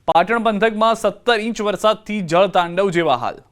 પાટણ પંથકમાં 17 ઇંચ વરસાદથી જળતાંડવ જેવા હાલ।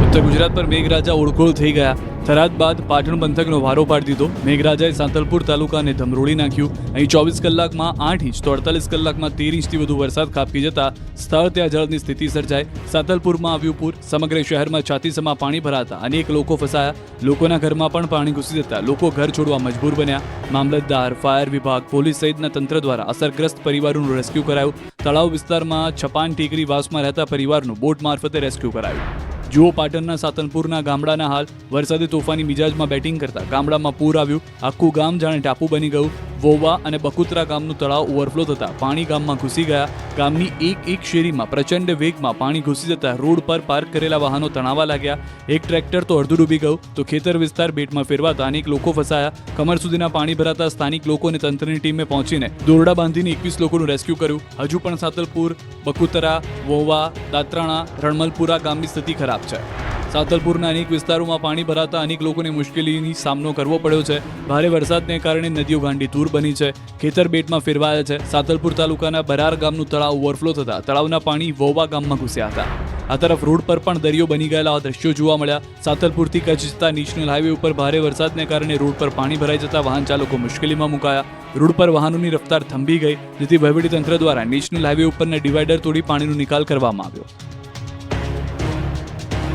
ઉત્તર ગુજરાત પર મેઘરાજા ઓળખોળ થઈ ગયા। થરાદ બાદ પાટણ પંથકનો વારો પાડી દીધો। મેઘરાજાએ સાંતલપુર તાલુકાને ધમરોળી નાખ્યું। અહીં 24 કલાકમાં 8 ઇંચ તો 48 કલાકમાં 13 ઇંચથી વધુ વરસાદ ખાબકી જતા સ્થળ ત્યાં જળની સ્થિતિ સર્જાઈ। સાંતલપુરમાં આવ્યું પૂર। સમગ્ર શહેરમાં છાતીસમા પાણી ભરાતા અનેક લોકો ફસાયા। લોકોના ઘરમાં પણ પાણી ઘૂસી જતા લોકો ઘર છોડવા મજબૂર બન્યા। મામલતદાર, ફાયર વિભાગ, પોલીસ સહિતના તંત્ર દ્વારા અસરગ્રસ્ત પરિવારોનું રેસ્ક્યુ કરાયું। તળાવ વિસ્તારમાં છપાન ટેકરી વાસમાં રહેતા પરિવારનું બોટ મારફતે રેસ્ક્યુ કરાયું। જુઓ પાટણના સાતલપુરના ગામડાના હાલ। વરસાદે તોફાની મિજાજમાં બેટિંગ કરતા ગામડામાં પૂર આવ્યું। આખું ગામ જાણે ટાપુ બની ગયું। વોવા અને બકુતરા ગામનું તળાવ ઓવરફ્લો થતા પાણી ગામમાં ઘૂસી ગયા। ગામની એક શેરીમાં પ્રચંડ વેગમાં પાણી ઘૂસી જતા રોડ પર પાર્ક કરેલા વાહનો તણાવા લાગ્યા। એક ટ્રેક્ટર તો અડધું ડૂબી ગયું તો ખેતર વિસ્તાર બેટમાં ફેરવાતા અનેક લોકો ફસાયા। કમર સુધીના પાણી ભરાતા સ્થાનિક લોકો અને તંત્રની ટીમે પહોંચીને દોરડા બાંધીને 21 લોકોનું રેસ્ક્યુ કર્યું। હજુ પણ સાતલપુર, બકુતરા, વોવા, દાત્રાણા, રણમલપુરા ગામની સ્થિતિ ખરાબ છે। સાંતલપુરના અનેક વિસ્તારોમાં પાણી ભરાતા અનેક લોકોને મુશ્કેલીનો સામનો કરવો પડ્યો છે। ભારે વરસાદને કારણે નદીઓ ગાંડી તૂર બની છે। ખેતર બેટમાં ફેરવાયા છે। સાંતલપુર તાલુકાના બરાર ગામનું તળાવ ઓવરફ્લો થતા તળાવના પાણી વોવા ગામમાં ઘૂસ્યા હતા। આ તરફ રોડ પર પણ દરિયો બની ગયેલા દ્રશ્યો જોવા મળ્યા। સાંતલપુરથી કચ્છ જતા નેશનલ હાઈવે ઉપર ભારે વરસાદને કારણે રોડ પર પાણી ભરાઈ જતા વાહન ચાલકો મુશ્કેલીમાં મુકાયા। રોડ પર વાહનોની રફતાર થંભી ગઈ, જેથી વહીવટીતંત્ર દ્વારા નેશનલ હાઈવે ઉપરના ડિવાઈડર તોડી પાણીનો નિકાલ કરવામાં આવ્યો।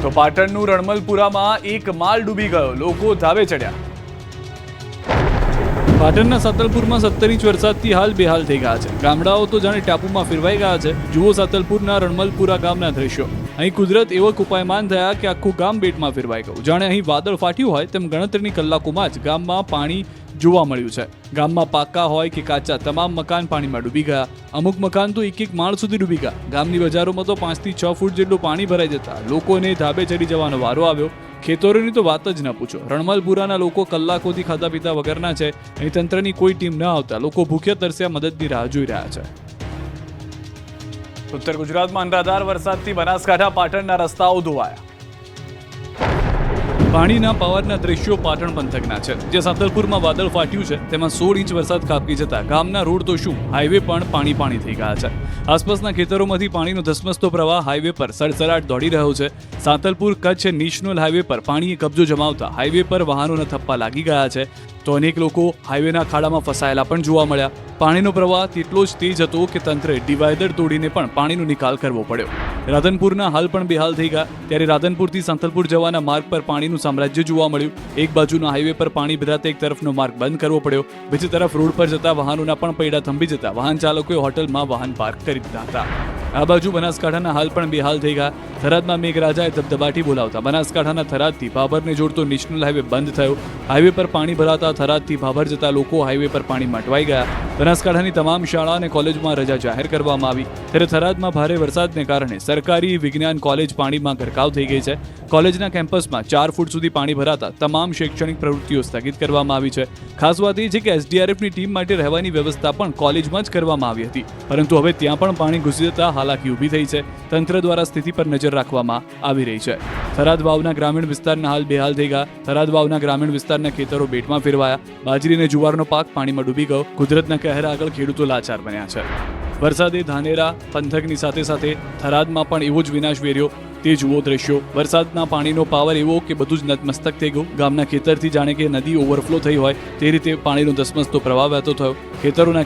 તો પાટણનું રણમલપુરામાં એક માલ ડૂબી ગયો, લોકો ધાબે ચડ્યા। પાટણના સાતલપુરમાં 17 ઇંચ વરસાદથી હાલ બેહાલ થઈ ગયા છે। ગામડાઓ તો જાણે ટાપુમાં ફેરવાઈ ગયા છે। જુઓ સાતલપુરના રણમલપુરા ગામના દ્રશ્યો। અહીં કુદરત એવો કુપાયમાન થયા કે આખું ગામ બેટમાં ફેરવાઈ ગયું, જાણે અહીં વાદળ ફાટ્યું હોય તેમ ગણતરીની કલાકોમાં જ ગામમાં પાણી જોવા મળ્યું છે। ગામમાં પાકા હોય કે કાચા તમામ મકાન પાણીમાં ડૂબી ગયા। અમુક મકાન તો એક માળ સુધી ડૂબી ગયા। ગામની બજારોમાં તો 5 થી 6 ફૂટ જેટલું પાણી ભરાઈ જતા લોકોને ધાબે ચડી જવાનો વારો આવ્યો। ખેતરોની તો વાત જ ન પૂછો। રણમલપુરાના લોકો કલાકોથી ખાધા પીતા વગરના છે। અહીં તંત્રની કોઈ ટીમ ન આવતા લોકો ભૂખ્યા તરસ્યા મદદની રાહ જોઈ રહ્યા છે। ઉત્તર ગુજરાતમાં અનરાધાર વરસાદથી બનાસકાંઠા પાટણના રસ્તાઓ ધોવાયા। પાણીના પાવરના દ્રશ્યો પાટણ પંથકના છે, જે સાંતલપુરમાં વાદળ ફાટ્યું છે તેમાં 16 ઇંચ વરસાદ ખાબકી જતા ગામના રોડ તો શું, હાઈવે પણ પાણી થઈ ગયા છે। આસપાસના ખેતરોમાંથી પાણીનો ધસમસતો પ્રવાહ હાઈવે પર સડસડાટ દોડી રહ્યો છે। સાંતલપુર કચ્છ નેશનલ હાઈવે પર પાણીએ કબજો જમાવતા હાઈવે પર વાહનોના થપ્પા લાગી ગયા છે, તો અનેક લોકો હાઈવેના ખાડામાં ફસાયેલા પણ જોવા મળ્યા। પાણીનો પ્રવાહ તેટલો જ તેજ હતો કે તંત્રે ડિવાઈડર તોડીને પણ પાણીનો નિકાલ કરવો પડ્યો। રાધનપુરના હાલ પણ બેહાલ થઈ ગયા। ત્યારે રાધનપુરથી સાંતલપુર જવાના માર્ગ પર પાણીનું સામ્રાજ્ય જોવા મળ્યું। એક બાજુના હાઈવે પર પાણી ભરાતા એક તરફનો માર્ગ બંધ કરવો પડ્યો, બીજી તરફ રોડ પર જતા વાહનોના પણ પૈડા થંભી જતા વાહન ચાલકોએ હોટલમાં વાહન પાર્ક કરી દીધા હતા। આ બાજુ બનાસકાંઠાના હાલ પણ બેહાલ થઈ ગયા। થરાદમાં મેઘરાજાએ ધબધબાટી બોલાવતા બનાસકાંઠાના થરાદથી ભાભરને જોડતો નેશનલ હાઈવે બંધ થયો। હાઈવે પર પાણી ભરાતા થરાદથી ભાભર જતા લોકો હાઈવે પર પાણીમાં અટવાઈ ગયા। બનાસકાંઠાની તમામ શાળા અને કોલેજમાં રજા જાહેર કરવામાં આવી। ત્યારે થરાદમાં ભારે વરસાદને કારણે સરકારી વિજ્ઞાન કોલેજ પાણીમાં ગરકાવ થઈ ગઈ છે। કોલેજના કેમ્પસમાં 4 ફૂટ સુધી પાણી ભરાતા તમામ શૈક્ષણિક પ્રવૃત્તિઓ સ્થગિત કરવામાં આવી છે। ખાસ વાત એ છે કે એસડીઆરએફની ટીમ માટે રહેવાની વ્યવસ્થા પણ કોલેજમાં જ કરવામાં આવી હતી, પરંતુ હવે ત્યાં પણ પાણી ઘૂસી જતા હાલાકી ઊભી થઈ છે। તંત્ર દ્વારા સ્થિતિ પર નજર રાખવામાં આવી રહી છે। થરાદ વાવના ગ્રામીણ વિસ્તારના હાલ બેહાલ થઈ ગયા। થરાદ વાવના ગ્રામીણ વિસ્તારના ખેતરો બેટમાં ફેરવાયા। બાજરી અને જુવારનો પાક પાણીમાં ડૂબી ગયો। કુદરતના કહેર આગળ ખેડૂતો લાચાર બન્યા છે। વરસાદે ધાનેરા પંથકની સાથે સાથે થરાદમાં પણ એવો જ વિનાશ વેર્યો। તે જુઓ દ્રશ્યો। વરસાદના પાણીનો પાવર એવો કે બધું જ નતમસ્તક થઈ ગયું। ગામના ખેતરથી જાણે કે નદી ઓવરફ્લો થઈ હોય તે રીતે પાણીનો ધસમસતો પ્રવાહ વહેતો થયો।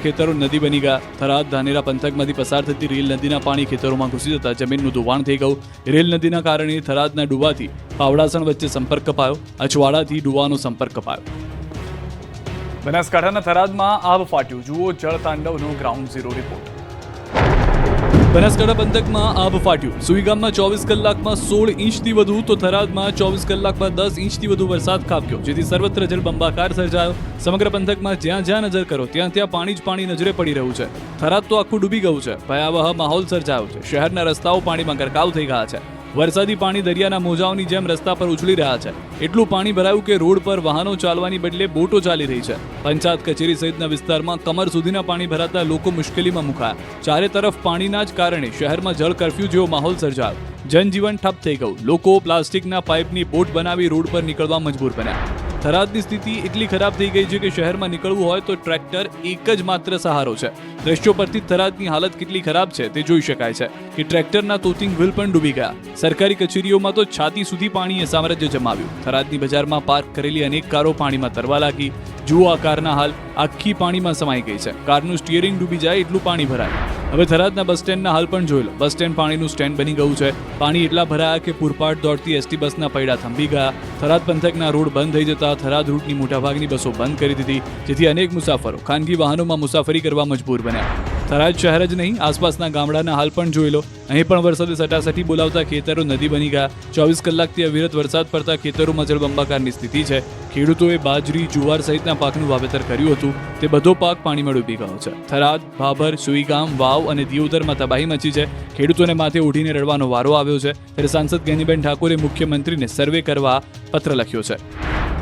ખેતરો નદી બની ગયા। થરાદ ધાનેરા પંથકમાંથી પસાર થતી રેલ નદીના પાણી ખેતરોમાં ઘૂસી જતા જમીનનું ધોવાણ થઈ ગયું। રેલ નદીના કારણે થરાદના ડુવાથી પાવડાસણ વચ્ચે સંપર્ક કપાયો। અચવાડાથી ડુવાનો સંપર્ક કપાયો। બનાસકાંઠાના થરાદમાં આબ ફાટ્યું, જુઓ જળતાંડવનો ગ્રાઉન્ડ ઝીરો રિપોર્ટ। બનાસકાંઠા પંથકમાં આબ ફાટ્યું। સુઈગામમાં 24 કલાકમાં 16 ઇંચથી વધુ તો થરાદમાં 24 કલાકમાં 10 ઇંચથી વધુ વરસાદ ખાબક્યો, જેથી સર્વત્ર જળબંબાકાર સર્જાયો। સમગ્ર પંથકમાં જ્યાં નજર કરો ત્યાં પાણી જ પાણી નજરે પડી રહ્યું છે। થરાદ તો આખું ડૂબી ગયું છે। ભયાવહ માહોલ સર્જાયો છે। શહેરના રસ્તાઓ પાણીમાં ગરકાવ થઈ ગયા છે। વરસાદી પાણી દરિયાના મોજાઓની જેમ રસ્તા પર ઉછળી રહ્યા છે। એટલું પાણી ભરાયું કે રોડ પર વાહનો ચાલવાની બદલે બોટો ચાલી રહી છે। પંચાયત કચેરી સહિતના વિસ્તારમાં કમર સુધીના પાણી ભરાતા લોકો મુશ્કેલીમાં મુકાયા। ચારે તરફ પાણીના જ કારણે શહેરમાં જળ કર્ફ્યુ જેવો માહોલ સર્જાયો। જનજીવન ઠપ થઈ ગયું। લોકો પ્લાસ્ટિકના પાઇપની બોટ બનાવી રોડ પર નીકળવા મજબૂર બન્યા। થરાદની સ્થિતિ એટલી ખરાબ થઈ ગઈ છે કે શહેરમાં નીકળવું હોય તો ટ્રેક્ટર એક જ માત્ર સહારો છે. દ્રશ્યો પરથી થરાદની હાલત કેટલી ખરાબ છે તે જોઈ શકાય છે કે ટ્રેક્ટરના તોતિંગ વ્હીલ પણ ડૂબી ગયા. સરકારી કચેરીઓમાં તો છાતી સુધી પાણીએ સામ્રાજ્ય જમાવ્યું. થરાદની બજારમાં પાર્ક કરેલી અનેક કારો પાણીમાં તરવા લાગી. જુઓ આ કારના હાલ, આખી પાણીમાં સમાઈ ગઈ છે. કારનું સ્ટીયરિંગ ડૂબી જાય એટલું પાણી ભરાય. હવે થરાદના બસ સ્ટેન્ડના હાલ પણ જોઈ લો. બસ સ્ટેન્ડ પાણીનું સ્ટેન્ડ બની ગયું છે. પાણી એટલા ભરાયા કે પૂરપાટ દોડતી એસટી બસના પૈડા થંભી ગયા. થરાદ પંથકના રોડ બંધ થઈ જતા થરાદ રૂટની મોટાભાગની બસો બંધ કરી દીધી, જેથી અનેક મુસાફરો ખાનગી વાહનોમાં મુસાફરી કરવા મજબૂર બન્યા. થરાદ શહેર જ નહીં, આસપાસના ગામડાના હાલ પણ જોઈ લો. અહીં પણ વરસાદે સટાસટી બોલાવતા ખેતરો નદી બની ગયા. 24 કલાકથી અવિરત વરસાદ પડતા ખેતરોમાં જળબંબાકારની સ્થિતિ છે. ખેડૂતોએ બાજરી, જુવાર સહિતના પાકનું વાવેતર કર્યું હતું, તે બધો પાક પાણીમાં ડૂબી ગયો છે. થરાદ, ભાભર, સુઈગામ, વાવ અને દિયોદરમાં તબાહી મચી છે. ખેડૂતોને માથે ઉઠીને રડવાનો વારો આવ્યો છે. ત્યારે સાંસદ જ્ઞાનીબેન ઠાકોરે મુખ્યમંત્રીને સર્વે કરવા પત્ર લખ્યો છે.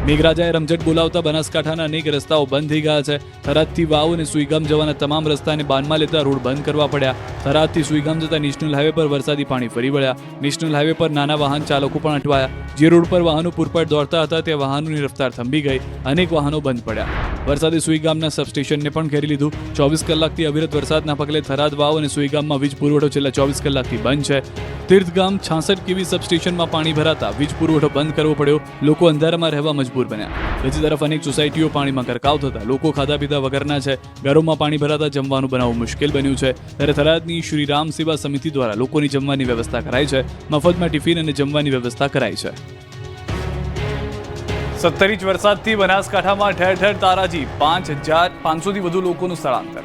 મેઘરાજાએ રમઝટ બોલાવતા બનાસકાંઠાના અનેક રસ્તાઓ બંધ થઈ ગયા છે. થરાદથી વાવ અને સુઈગામ જવાના તમામ રસ્તાને બાનમાં લેતા રોડ બંધ કરવા પડ્યા. થરાદથી સુઈગામ જતા નેશનલ હાઈવે પર વરસાદી પાણી ફરી વળ્યા. નેશનલ હાઈવે પર નાના વાહન ચાલકો પણ અટવાયા. જે રોડ પર વાહનો પૂરપાટ દોડતા હતા તે વાહનોની રફતાર થંભી ગઈ. અનેક વાહનો બંધ પડ્યા. વરસાદે સુઈગામના સબસ્ટેશનને પણ ઘેરી લીધું. 24 કલાકથી અવિરત વરસાદના પગલે થરાદ, વાવ અને સુઈગામમાં વીજ પુરવઠો છેલ્લા 24 કલાકથી બંધ છે. તીર્થગામ 66 કેવી સબસ્ટેશનમાં પાણી ભરાતા વીજ પુરવઠો બંધ કરવો પડ્યો. લોકો અંધારામાં રહેવા મજબૂર બન્યા. બીજી તરફ અનેક સોસાયટીઓ પાણીમાં ગરકાવ થતા લોકો ખાધા પીધા વગરના છે. ઘરોમાં પાણી ભરાતા જમવાનું બનાવવું મુશ્કેલ બન્યું છે. ત્યારે થરાદની શ્રી રામ સેવા સમિતિ દ્વારા લોકોની જમવાની વ્યવસ્થા કરાઈ છે. મફતમાં ટિફિન અને જમવાની વ્યવસ્થા કરાઈ છે. 17 ઇંચ વરસાદથી બનાસકાંઠામાં ઠેર ઠેર તારાજી. 5,500થી વધુ લોકોનું સ્થળાંતર.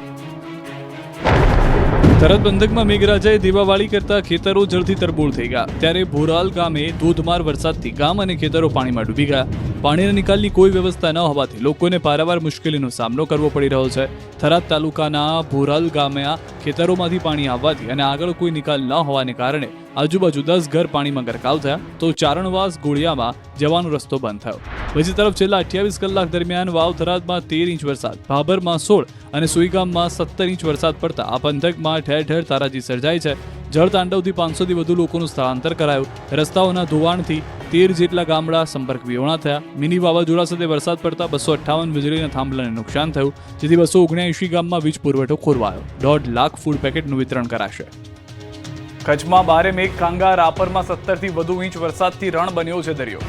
થરાદ પંથકમાં મેઘરાજાએ દેવાવાળી કરતા ખેતરો જળથી તરબોળ થઈ ગયા. ત્યારે ભોરાલ ગામે ધોધમાર વરસાદથી ગામ અને ખેતરો પાણીમાં ડૂબી ગયા. પાણીના નિકાલની કોઈ વ્યવસ્થા ન હોવાથી લોકોને પારાવાર મુશ્કેલીનો સામનો કરવો પડી રહ્યો છે. થરાદ તાલુકાના ભોરાલ ગામે ખેતરોમાંથી પાણી આવવાથી અને આગળ કોઈ નિકાલ ન હોવાને કારણે આજુબાજુ 10 ઘર પાણીમાં ગરકાવ થયા, તો ચારણવાસ ગોળિયામાં જવાનો રસ્તો બંધ થયો. બીજી તરફ છેલ્લા 28 કલાક દરમિયાન વાવ થરાદમાં 13 ઇંચ વરસાદ, ભાભરમાં 16 અને સુઈગામમાં 17 ઇંચ વરસાદ પડતા આ પંથકમાં ઠેર ઠેર તારાજી સર્જાઈ છે. જળતાંડવથી 500થી વધુ લોકોનું સ્થળાંતર કરાયું. રસ્તાઓના ધોવાણથી 13 જેટલા ગામડા સંપર્ક વિહોણા થયા. મિની વાવાઝોડા સાથે વરસાદ પડતા 258 વીજળીના થાંભલાને નુકસાન થયું, જેથી 279 ગામમાં વીજ પુરવઠો ખોરવાયો. 1.5 લાખ ફૂડ પેકેટનું વિતરણ કરાશે. કચ્છમાં ભારે મેઘ ખાંગા, રાપરમાં 17થી વધુ ઇંચ વરસાદથી રણ બન્યો છે દરિયો.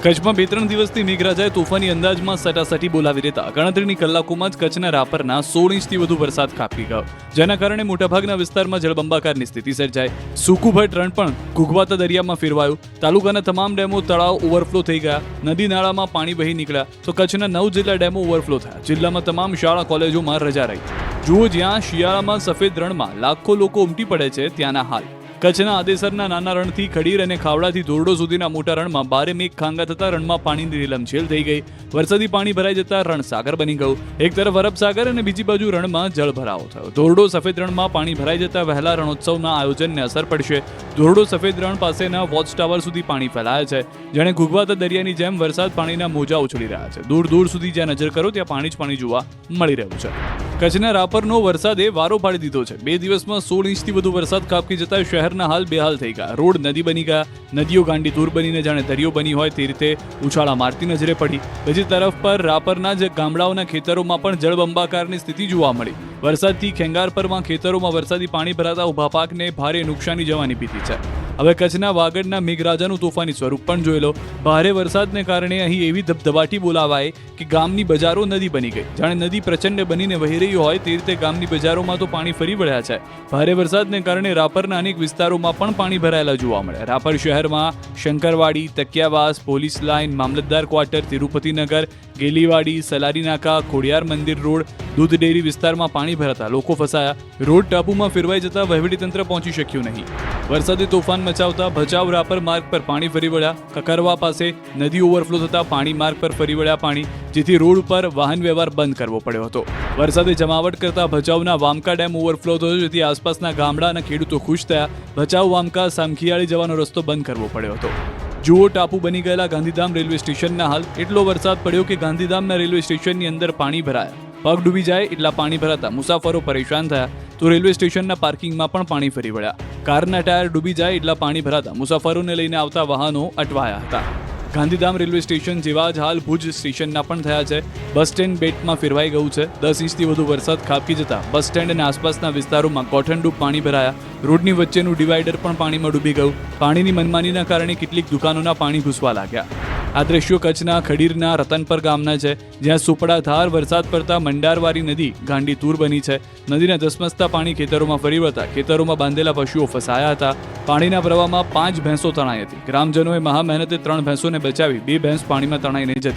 કચ્છમાં 2-3 દિવસથી મેઘરાજાએ તોફાની અંદાજમાં સટાસટી બોલાવી દેતા ગણતરીની કલાકોમાં જ કચ્છના રાપરના 16 ઇંચથી વધુ વરસાદ ખાબકી ગયો, જેના કારણે મોટાભાગના વિસ્તારમાં જળબંબાકારની સ્થિતિ સર્જાઈ. સુકુભટ રણ પણ ઘૂઘવાતા દરિયામાં ફેરવાયું. તાલુકાના તમામ ડેમો, તળાવ ઓવરફ્લો થઈ ગયા. નદી નાળામાં પાણી વહી નીકળ્યા, તો કચ્છના 9 જેટલા ડેમો ઓવરફ્લો થયા. જિલ્લામાં તમામ શાળા કોલેજોમાં રજા રહી. જુઓ, જ્યાં શિયાળામાં સફેદ રણમાં લાખો લોકો ઉમટી પડે છે, ત્યાંના હાલ. કચ્છના આદેસરના નાના રણથી ખડીર અને ખાવડાથી ધોરડો સુધીના મોટા રણમાં ભારે મેઘ ખાંગા થતા રણમાં પાણીની રેલમછેલ થઈ ગઈ. વરસાદી પાણી ભરાઈ જતા રણ સાગર બની ગયું. એક તરફ અરબ સાગર અને બીજી બાજુ રણમાં જળ ભરાવો થયો. ધોરડો સફેદ રણમાં પાણી ભરાઈ જતા વહેલા રણોત્સવના આયોજનને અસર પડશે. ધોરડો સફેદ રણ પાસેના વોચ ટાવર સુધી પાણી ફેલાય છે. જાણે ઘૂઘવાતા દરિયાની જેમ વરસાદ પાણીના મોજા ઉછળી રહ્યા છે. દૂર દૂર સુધી જ્યાં નજર કરો ત્યાં પાણી જ પાણી જોવા મળી રહ્યું છે. કચ્છના રાપરનો વરસાદે વારો પાડી દીધો છે. 2 દિવસમાં 16 ઇંચથી વધુ વરસાદ ખાબકી જતા શહેરના હાલ બેહાલ થઈ ગયા. રોડ નદી બની ગયા. નદીઓ ગાંડી દૂર બનીને જાણે દરિયો બની હોય તે રીતે ઉછાળા મારતી નજરે પડી. બીજી તરફ પર રાપરના જ ગામડાઓના ખેતરોમાં પણ જળબંબાકારની સ્થિતિ જોવા મળી. વરસાદથી ખેંગારપરમાં ખેતરોમાં વરસાદી પાણી ભરાતા ઉભા પાકને ભારે નુકસાની જવાની ભીતિ છે. હવે કચ્છના વાગડના મેઘરાજાનું તોફાની સ્વરૂપ પણ જોઈ લો. ભારે વરસાદને કારણે અહીં એવી ધબધબાટી બોલાવાય કે ગામની બજારો નદી બની ગઈ. જાણે નદી પ્રચંડ બનીને વહી રહી હોય તે રીતે ગામની બજારોમાં તો પાણી ફરી વળ્યા છે. ભારે વરસાદને કારણે રાપરના અનેક વિસ્તારોમાં પણ પાણી ભરાયેલા જોવા મળ્યા. રાપર શહેરમાં શંકરવાડી, તકિયાવાસ, પોલીસ લાઇન, મામલતદાર ક્વાર્ટર, તિરુપતિનગર, ગેલીવાડી, સલારી નાકા, ખોડિયાર મંદિર રોડ, દૂધ ડેરી વિસ્તારમાં પાણી ભરાતા લોકો ફસાયા. રોડ ટાપુમાં ફેરવાઈ જતા વહીવટીતંત્ર પહોંચી શક્યું નહીં. વરસાદી તોફાન મચાવતા ભચાઉ રાપર માર્ગ પર પાણી ફરી વળ્યા. કકરવા પાસે નદી ઓવરફ્લો થતા પાણી માર્ગ પર ફરી વળ્યા પાણી, જેથી રોડ ઉપર વાહન વ્યવહાર બંધ કરવો પડ્યો હતો. વરસાદે જમાવટ કરતા ભચાઉના વામકા ડેમ ઓવરફ્લો થયો, જેથી આસપાસના ગામડાના ખેડૂતો ખુશ થયા. ભચાઉ વામકા સામખિયાળી જવાનો રસ્તો બંધ કરવો પડ્યો હતો. જુઓ, ટાપુ બની ગયેલા ગાંધીધામ રેલવે સ્ટેશનના હાલ. એટલો વરસાદ પડ્યો કે ગાંધીધામના રેલવે સ્ટેશનની અંદર પાણી ભરાયા. પગ ડૂબી જાય એટલા પાણી ભરાતા મુસાફરો પરેશાન થયા. તો રેલવે સ્ટેશનના પાર્કિંગમાં પણ પાણી ફરી વળ્યા. કારના ટાયર ડૂબી જાય એટલા પાણી ભરાતા મુસાફરોને લઈને આવતા વાહનો અટવાયા હતા. ગાંધીધામ રેલવે સ્ટેશન જેવા જ હાલ ભુજ સ્ટેશનના પણ થયા છે. બસ સ્ટેન્ડ બેટમાં ફેરવાઈ ગયું છે. 10 ઇંચથી વધુ વરસાદ ખાબકી જતા બસ સ્ટેન્ડ અને આસપાસના વિસ્તારોમાં કોઠણડૂબ પાણી ભરાયા. રોડની વચ્ચેનું ડિવાઈડર પણ પાણીમાં ડૂબી ગયું. પાણીની મનમાનીના કારણે કેટલીક દુકાનોના પાણી ઘૂસવા લાગ્યા. આ દ્રશ્યો કચ્છના ખડીરના રતનપર ગામના છે, જ્યાં સુપડાધાર વરસાદ પડતા મંડારવારી નદી ગાંડી તૂર બની છે. નદીના ધસમસતા પાણી ખેતરોમાં ફરી વળતા ખેતરોમાં બાંધેલા પશુઓ ફસાયા હતા. પાણીના પ્રવાહમાં 5 ભેંસો તણાઈ હતી. ગ્રામજનોએ મહા મહેનતે 3 ભેંસોને બચાવી 2 ભેંસ પાણીમાં તણાઈ નહીં જતી.